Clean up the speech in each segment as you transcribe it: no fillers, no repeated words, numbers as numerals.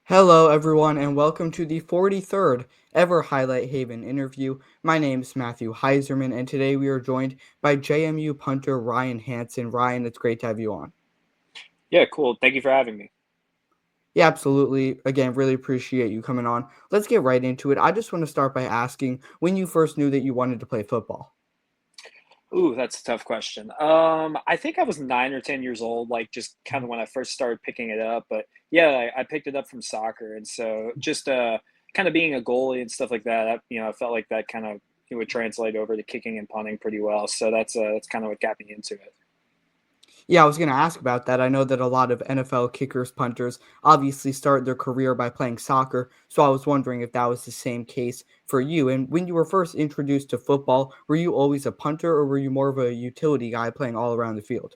Hello, everyone, and welcome to the 43rd ever Highlight Haven interview. My name is Matthew Heiserman, and today we are joined by JMU punter Ryan Hanson. Ryan, it's great to have you on. Yeah, cool. Thank you for having me. Yeah, absolutely. Again, really appreciate you coming on. Let's get right into it. I just want to start by asking when you first knew that you wanted to play football. Ooh, that's a tough question. I think I was 9 or 10 years old, like just kind of when I first started picking it up. But yeah, I picked it up from soccer, and so just kind of being a goalie and stuff like that. I felt like that kind of it would translate over to kicking and punting pretty well. So that's kind of what got me into it. Yeah, I was going to ask about that. I know that a lot of NFL kickers, punters obviously start their career by playing soccer. So I was wondering if that was the same case for you. And when you were first introduced to football, were you always a punter or were you more of a utility guy playing all around the field?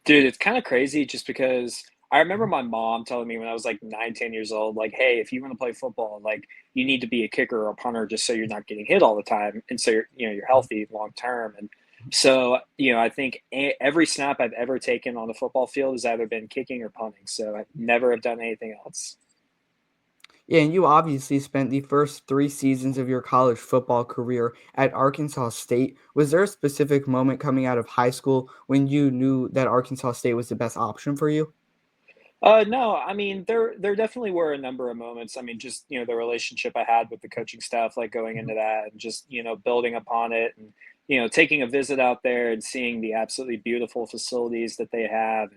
Dude, it's kind of crazy just because I remember my mom telling me when I was like 9, 10 years old, like, hey, if you want to play football, like you need to be a kicker or a punter just so you're not getting hit all the time. And so you're healthy long term. And so, I think every snap I've ever taken on the football field has either been kicking or punting. So I never have done anything else. Yeah, and you obviously spent the first 3 seasons of your college football career at Arkansas State. Was there a specific moment coming out of high school when you knew that Arkansas State was the best option for you? No, I mean there definitely were a number of moments. I mean, just the relationship I had with the coaching staff, like going into that, and just building upon it, and taking a visit out there and seeing the absolutely beautiful facilities that they have,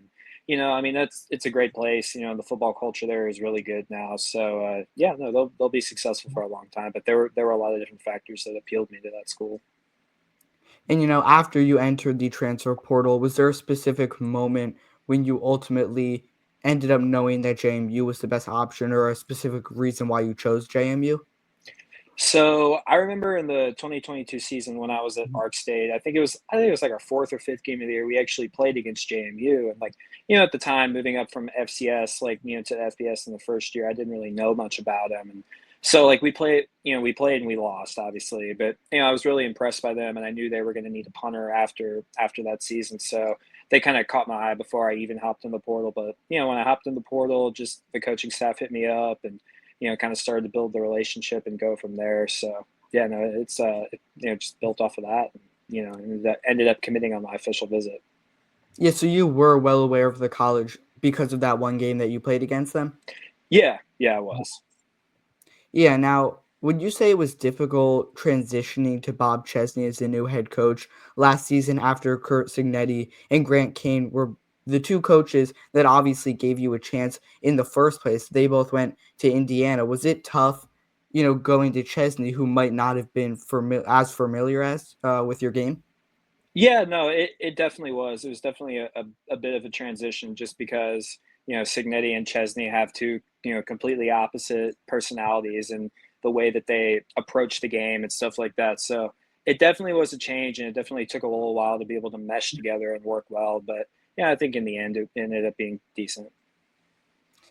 and I mean it's a great place. The football culture there is really good now. So yeah, no, they'll be successful for a long time. But there were a lot of different factors that appealed me to that school. And after you entered the transfer portal, was there a specific moment when you ultimately ended up knowing that JMU was the best option or a specific reason why you chose JMU? So I remember in the 2022 season when I was at Ark State, I think it was like our fourth or fifth game of the year. We actually played against JMU, and like at the time, moving up from FCS to FBS in the first year, I didn't really know much about them, and so like we played and we lost obviously, but I was really impressed by them, and I knew they were going to need a punter after that season, so they kind of caught my eye before I even hopped in the portal. But when I hopped in the portal, just the coaching staff hit me up and kind of started to build the relationship and go from there. So yeah, no, it's just built off of that, and, and that ended up committing on my official visit. Yeah, so you were well aware of the college because of that one game that you played against them? Yeah, yeah, I was. Yeah, now, would you say it was difficult transitioning to Bob Chesney as the new head coach last season after Kurt Signetti and Grant Kane were the two coaches that obviously gave you a chance in the first place? They both went to Indiana. Was it tough, going to Chesney, who might not have been as familiar as with your game? Yeah, no, it definitely was. It was definitely a bit of a transition just because, Signetti and Chesney have two, completely opposite personalities and the way that they approach the game and stuff like that. So it definitely was a change, and it definitely took a little while to be able to mesh together and work well. But yeah, I think in the end it ended up being decent.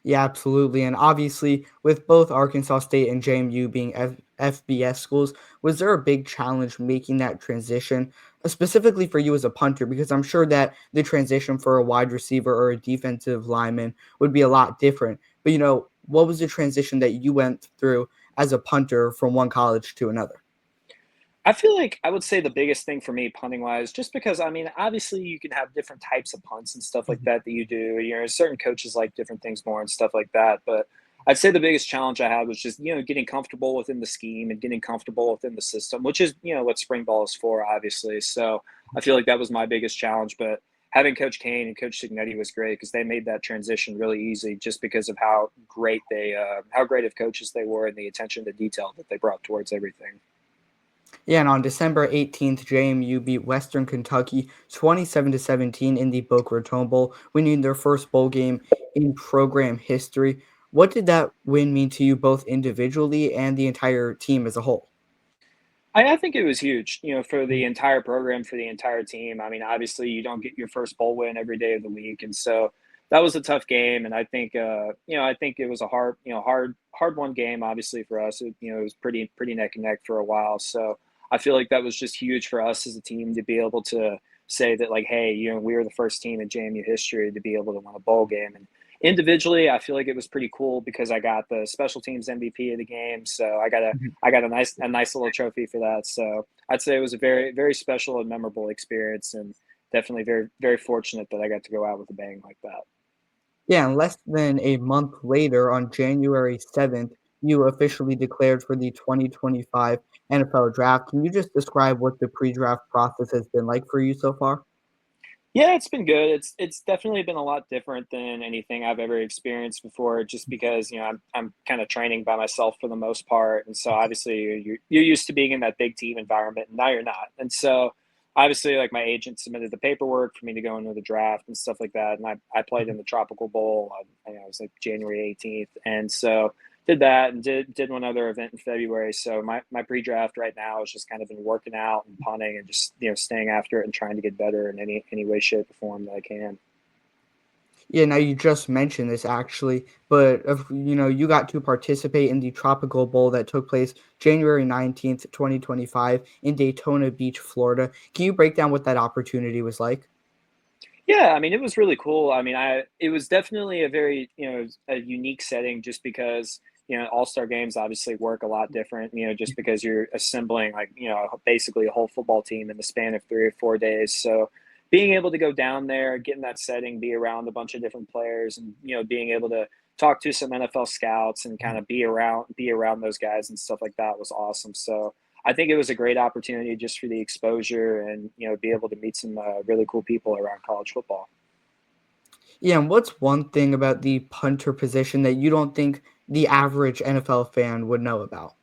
Yeah, absolutely. And obviously, with both Arkansas State and JMU being FBS schools, was there a big challenge making that transition, specifically for you as a punter? Because I'm sure that the transition for a wide receiver or a defensive lineman would be a lot different. But, what was the transition that you went through as a punter from one college to another? I feel like I would say the biggest thing for me punting wise, just because I mean, obviously you can have different types of punts and stuff like that you do. Certain coaches like different things more and stuff like that. But I'd say the biggest challenge I had was just, getting comfortable within the scheme and getting comfortable within the system, which is, what spring ball is for, obviously. So I feel like that was my biggest challenge. But having Coach Kane and Coach Signetti was great because they made that transition really easy just because of how great of coaches they were and the attention to detail that they brought towards everything. Yeah, and on December 18th, JMU beat Western Kentucky 27-17 in the Boca Raton Bowl, winning their first bowl game in program history. What did that win mean to you both individually and the entire team as a whole? I think it was huge, for the entire program, for the entire team. I mean, obviously, you don't get your first bowl win every day of the week, and so that was a tough game. And I think it was a hard won game. Obviously, for us, it was pretty neck and neck for a while. So I feel like that was just huge for us as a team to be able to say that, like, hey, we were the first team in JMU history to be able to win a bowl game, and Individually, I feel like it was pretty cool because I got the special teams MVP of the game, so I got a nice little trophy for that. So I'd say it was a very very special and memorable experience, and definitely very very fortunate that I got to go out with a bang like that. Yeah, and less than a month later, on January 7th, you officially declared for the 2025 NFL Draft. Can you just describe what the pre-draft process has been like for you so far? Yeah, it's been good. It's definitely been a lot different than anything I've ever experienced before, just because I'm kind of training by myself for the most part, and so obviously you're used to being in that big team environment, and now you're not. And so obviously, like my agent submitted the paperwork for me to go into the draft and stuff like that, and I played in the Tropical Bowl. It was like January 18th, and so did that and did one other event in February. So my pre-draft right now has just kind of been working out and punting and just staying after it and trying to get better in any way, shape, or form that I can. Yeah, now you just mentioned this actually, but you got to participate in the Tropical Bowl that took place January 19th, 2025 in Daytona Beach, Florida. Can you break down what that opportunity was like? Yeah, I mean, it was really cool. I mean, I it was definitely a very, a unique setting just because, all-star games obviously work a lot different, just because you're assembling like, basically a whole football team in the span of 3 or 4 days. So being able to go down there, get in that setting, be around a bunch of different players and, being able to talk to some NFL scouts and kind of be around those guys and stuff like that was awesome. So I think it was a great opportunity just for the exposure and be able to meet some really cool people around college football. Yeah, and what's one thing about the punter position that you don't think the average NFL fan would know about?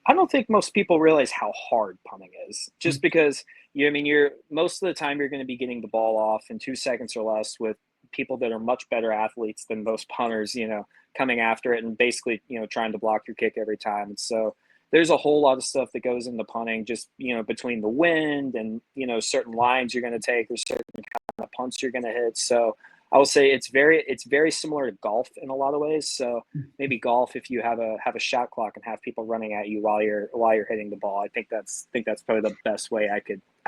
I don't think most people realize how hard punting is, just Mhm. because I mean, you're most of the time you're going to be getting the ball off in 2 seconds or less with people that are much better athletes than most punters, coming after it and basically, trying to block your kick every time. And so there's a whole lot of stuff that goes into punting, just, between the wind and, certain lines you're going to take or certain kind of punts you're going to hit. So I will say it's very similar to golf in a lot of ways. So maybe golf if you have a shot clock and have people running at you while you're hitting the ball. I think that's probably the best way I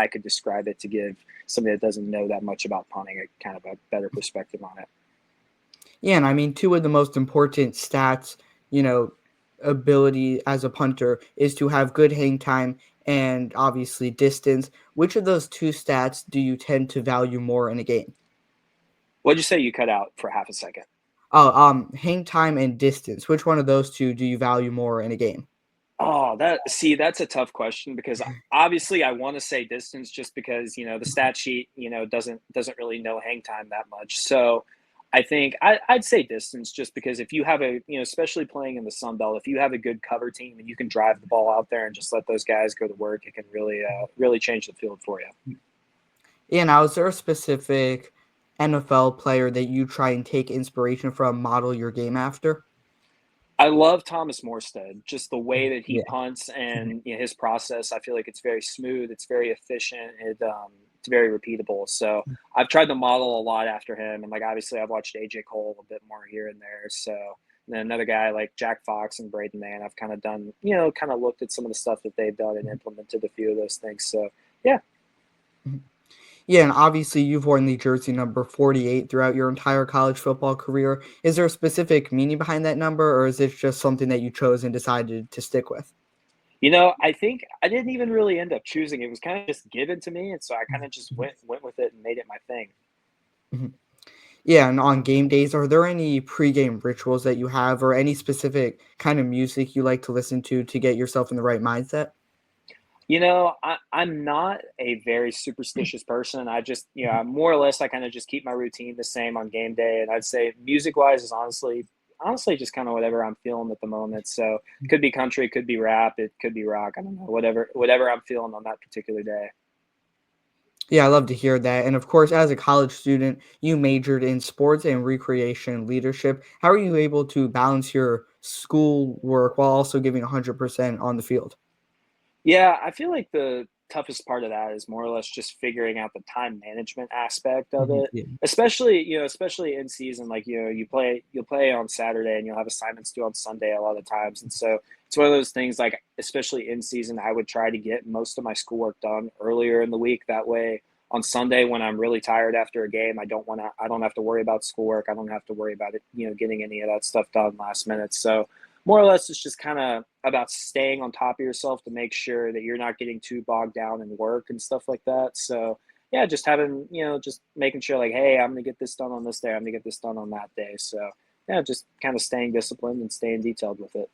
could describe it to give somebody that doesn't know that much about punting a kind of a better perspective on it. Yeah, and I mean, two of the most important stats, you know, ability as a punter is to have good hang time and obviously distance. Which of those two stats do you tend to value more in a game? What'd you say you cut out for half a second? Oh, hang time and distance. Which one of those two do you value more in a game? Oh, that's a tough question because obviously I want to say distance just because, the stat sheet, doesn't really know hang time that much. So I think I'd say distance just because if you have especially playing in the Sun Belt, if you have a good cover team and you can drive the ball out there and just let those guys go to work, it can really change the field for you. Yeah, now is there a specific NFL player that you try and take inspiration from, model your game after? I love Thomas Morstead, just the way that he Yeah. punts and his process. I feel like it's very smooth, it's very efficient, it's very repeatable. So I've tried to model a lot after him, and like obviously I've watched AJ Cole a bit more here and there. So and then another guy like Jack Fox and Braden Mann, I've kind of done, kind of looked at some of the stuff that they've done and implemented a few of those things. So yeah, Mhm. Yeah, and obviously you've worn the jersey number 48 throughout your entire college football career. Is there a specific meaning behind that number, or is it just something that you chose and decided to stick with? I think I didn't even really end up choosing. It was kind of just given to me, and so I kind of just Mhm. went with it and made it my thing. Mhm. Yeah, and on game days, are there any pregame rituals that you have or any specific kind of music you like to listen to get yourself in the right mindset? I'm not a very superstitious person. I just, more or less, I kind of just keep my routine the same on game day. And I'd say music wise is honestly, just kind of whatever I'm feeling at the moment. So it could be country, it could be rap, it could be rock. I don't know, whatever I'm feeling on that particular day. Yeah, I love to hear that. And of course, as a college student, you majored in sports and recreation leadership. How are you able to balance your school work while also giving 100% on the field? Yeah, I feel like the toughest part of that is more or less just figuring out the time management aspect of Mhm, it. yeah. Especially in season, like you'll play on Saturday and you'll have assignments due on Sunday a lot of times. And so it's one of those things like especially in season, I would try to get most of my schoolwork done earlier in the week. That way on Sunday when I'm really tired after a game, I don't have to worry about schoolwork. I don't have to worry about it, getting any of that stuff done last minute. So more or less, it's just kind of about staying on top of yourself to make sure that you're not getting too bogged down in work and stuff like that. So yeah, just having, just making sure like, hey, I'm gonna get this done on this day. I'm gonna get this done on that day. So yeah, just kind of staying disciplined and staying detailed with it.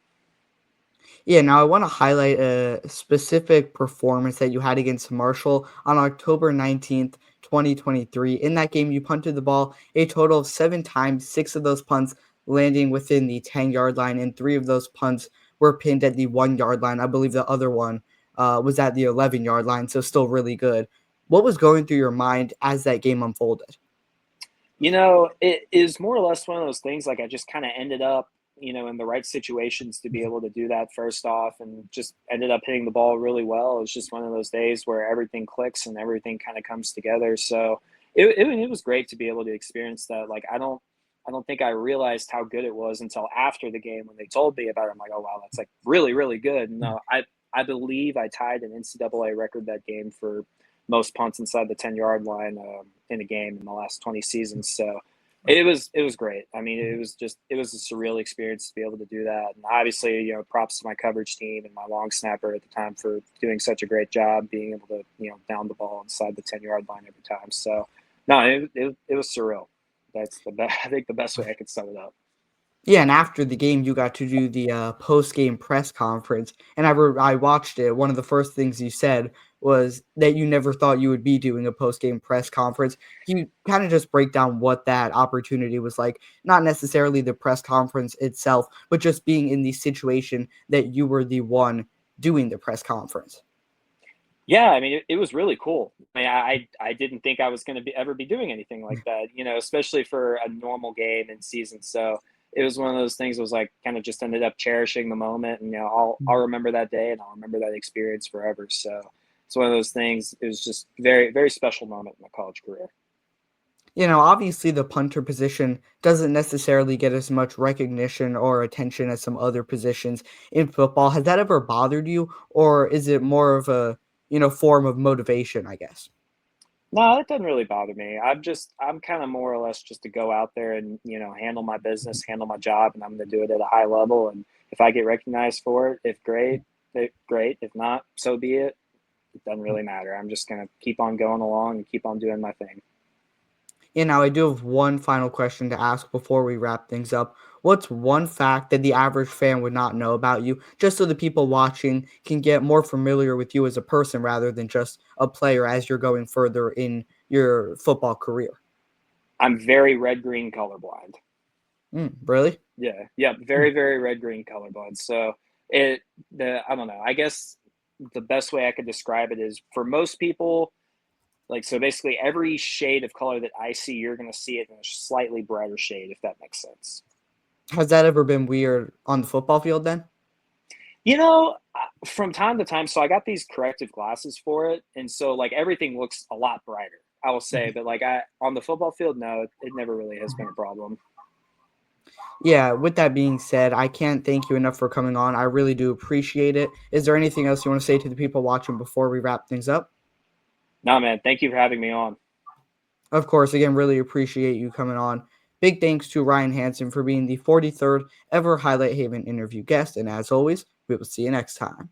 Yeah, now I want to highlight a specific performance that you had against Marshall on October 19th, 2023. In that game, you punted the ball a total of 7 times, 6 of those punts landing within the 10-yard line, and 3 of those punts were pinned at the 1 yard line. I believe the other one was at the 11-yard line, so still really good. What was going through your mind as that game unfolded? It is more or less one of those things, like, I just kinda ended up, in the right situations to be able to do that first off and just ended up hitting the ball really well. It's just one of those days where everything clicks and everything kinda comes together, so it was great to be able to experience that. Like, I don't think I realized how good it was until after the game when they told me about it. I'm like, "Oh, wow, that's, like, really, really good." No, I believe I tied an NCAA record that game for most punts inside the 10-yard line, in a game in the last 20 seasons. So it was great. I mean, it was a surreal experience to be able to do that. And obviously, props to my coverage team and my long snapper at the time for doing such a great job being able to, down the ball inside the 10-yard line every time. So no, it was surreal. That's the best. I think the best way I could sum it up. Yeah, and after the game, you got to do the, post-game press conference, and I watched it. One of the first things you said was that you never thought you would be doing a post-game press conference. Can you kinda just break down what that opportunity was like? Not necessarily the press conference itself, but just being in the situation that you were the one doing the press conference. Yeah, I mean, it was really cool. I mean, I didn't think I was gonna be ever be doing anything like that, especially for a normal game in season. So it was one of those things that was like kind of just ended up cherishing the moment, and I'll remember that day and I'll remember that experience forever. So it's one of those things. It was just very very special moment in my college career. Obviously the punter position doesn't necessarily get as much recognition or attention as some other positions in football. Has that ever bothered you, or is it more of a, form of motivation, I guess? No, it doesn't really bother me. I'm kind of more or less just to go out there and handle my business, handle my job, and I'm going to do it at a high level. And if I get recognized for it, if great, great. If not, so be it. It doesn't really matter. I'm just going to keep on going along and keep on doing my thing. I do have one final question to ask before we wrap things up. What's one fact that the average fan would not know about you, just so the people watching can get more familiar with you as a person rather than just a player as you're going further in your football career? I'm very red green colorblind. Really? Yeah, yeah, very very red green colorblind. So it the I don't know. I guess the best way I could describe it is for most people, like, so basically every shade of color that I see, you're going to see it in a slightly brighter shade, if that makes sense. Has that ever been weird on the football field then? From time to time, so I got these corrective glasses for it, and so like everything looks a lot brighter, I will say. But like I on the football field, no, it never really has been a problem. Yeah, with that being said, I can't thank you enough for coming on. I really do appreciate it. Is there anything else you want to say to the people watching before we wrap things up? No, man, thank you for having me on. Of course, again, really appreciate you coming on. Big thanks to Ryan Hanson for being the 43rd ever Highlight Haven interview guest. And as always, we will see you next time.